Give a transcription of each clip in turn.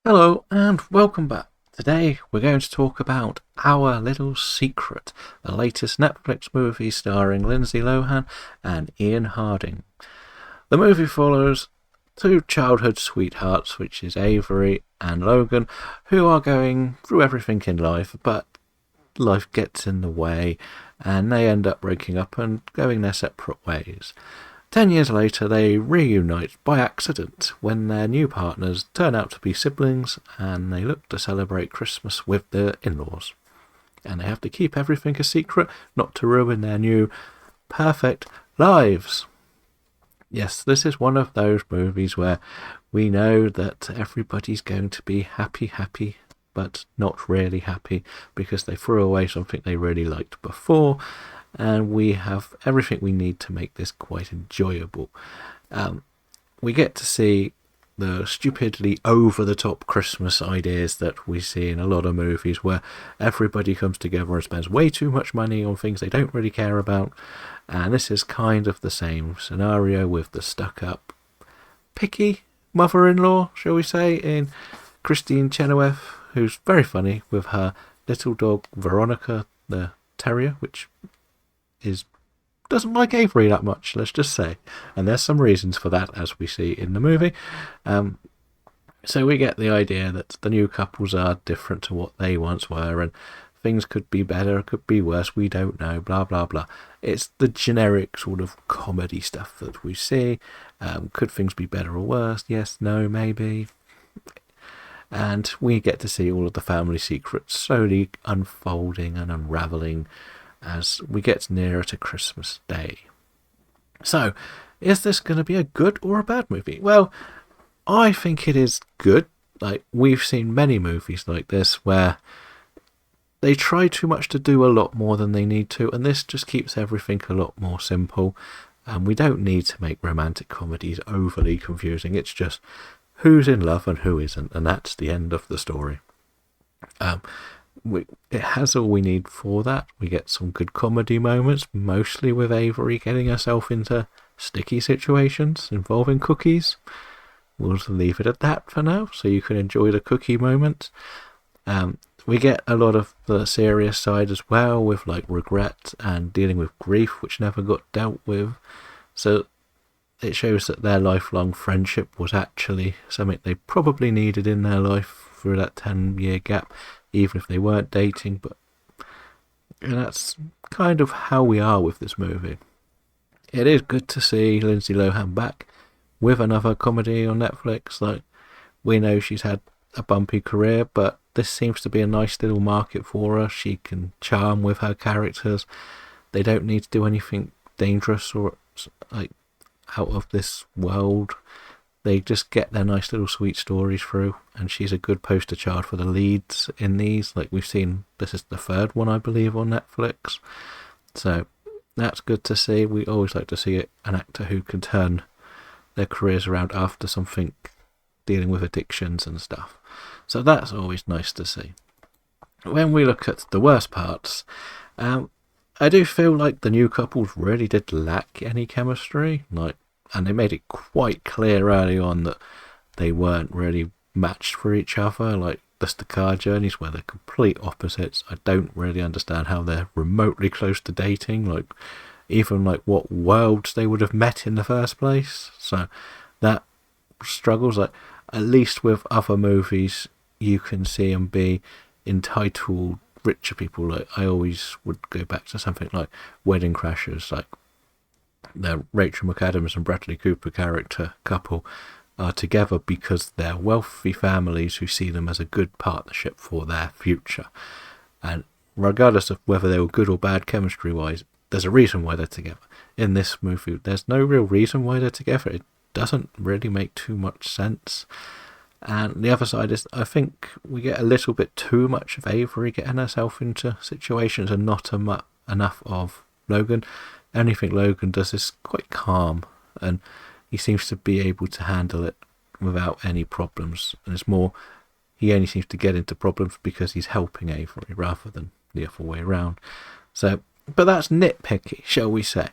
Hello and welcome back. Today we're going to talk about Our Little Secret, the latest Netflix movie starring Lindsay Lohan and Ian Harding. The movie follows two childhood sweethearts, which is Avery and Logan, who are going through everything in life, but life gets in the way and they end up breaking up and going their separate ways. 10 years later, they reunite by accident when their new partners turn out to be siblings and they look to celebrate Christmas with their in-laws. And they have to keep everything a secret not to ruin their new perfect lives. Yes, this is one of those movies where we know that everybody's going to be happy, but not really happy because they threw away something they really liked before, and we have everything we need to make this quite enjoyable. We get to see the stupidly over-the-top Christmas ideas that we see in a lot of movies where everybody comes together and spends way too much money on things they don't really care about, and this is kind of the same scenario with the stuck-up, picky mother-in-law, shall we say, in Christine Chenoweth, who's very funny with her little dog Veronica the terrier, which doesn't like Avery that much, let's just say. And there's some reasons for that, as we see in the movie. So we get the idea that the new couples are different to what they once were, and things could be better, could be worse, we don't know, blah, blah, blah. It's the generic sort of comedy stuff that we see. Could things be better or worse? Yes, no, maybe. And we get to see all of the family secrets slowly unfolding and unravelling as we get nearer to Christmas Day. So, is this going to be a good or a bad movie? Well, I think it is good. Like, we've seen many movies like this where they try too much to do a lot more than they need to, and this just keeps everything a lot more simple. And we don't need to make romantic comedies overly confusing. It's just who's in love and who isn't, and that's the end of the story. It has all we need for that. We get some good comedy moments, mostly with Avery getting herself into sticky situations involving cookies. We'll leave it at that for now, so you can enjoy the cookie moments. We get a lot of the serious side as well, with like regret and dealing with grief, which never got dealt with. So it shows that their lifelong friendship was actually something they probably needed in their life through that 10-year gap, even if they weren't dating. But that's kind of how we are with this movie. It is good to see Lindsay Lohan back with another comedy on Netflix. Like, we know she's had a bumpy career, but this seems to be a nice little market for her. She can charm with her characters. They don't need to do anything dangerous or like out of this world. They just get their nice little sweet stories through, and she's a good poster child for the leads in these. Like, we've seen, this is the third one, I believe, on Netflix. So that's good to see. We always like to see an actor who can turn their careers around after something dealing with addictions and stuff. So that's always nice to see. When we look at the worst parts, I do feel like the new couples really did lack any chemistry. And they made it quite clear early on that they weren't really matched for each other. Like, just the car journeys where they're complete opposites. I don't really understand how they're remotely close to dating. Like, even like what worlds they would have met in the first place. So that struggles. Like, at least with other movies, you can see them be entitled richer people. Like, I always would go back to something like Wedding Crashers. Like, the Rachel McAdams and Bradley Cooper character couple are together because they're wealthy families who see them as a good partnership for their future. And regardless of whether they were good or bad chemistry-wise, there's a reason why they're together. In this movie, there's no real reason why they're together. It doesn't really make too much sense. And the other side is, I think we get a little bit too much of Avery getting herself into situations and not enough of Logan. Anything Logan does is quite calm, and he seems to be able to handle it without any problems. And it's more, he only seems to get into problems because he's helping Avery rather than the other way around. So, but that's nitpicky, shall we say.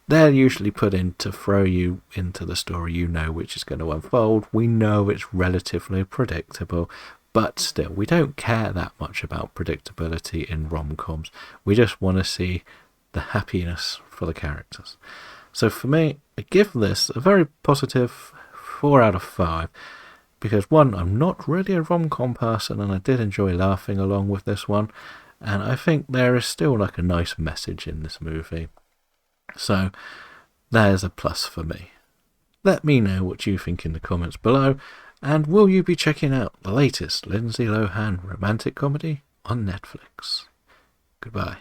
They're usually put in to throw you into the story you know which is going to unfold. We know it's relatively predictable, but still, we don't care that much about predictability in rom-coms. We just want to see the happiness for the characters. So for me, I give this a very positive 4 out of 5. Because one, I'm not really a rom-com person, and I did enjoy laughing along with this one. And I think there is still like a nice message in this movie. So, there's a plus for me. Let me know what you think in the comments below, and will you be checking out the latest Lindsay Lohan romantic comedy on Netflix? Goodbye.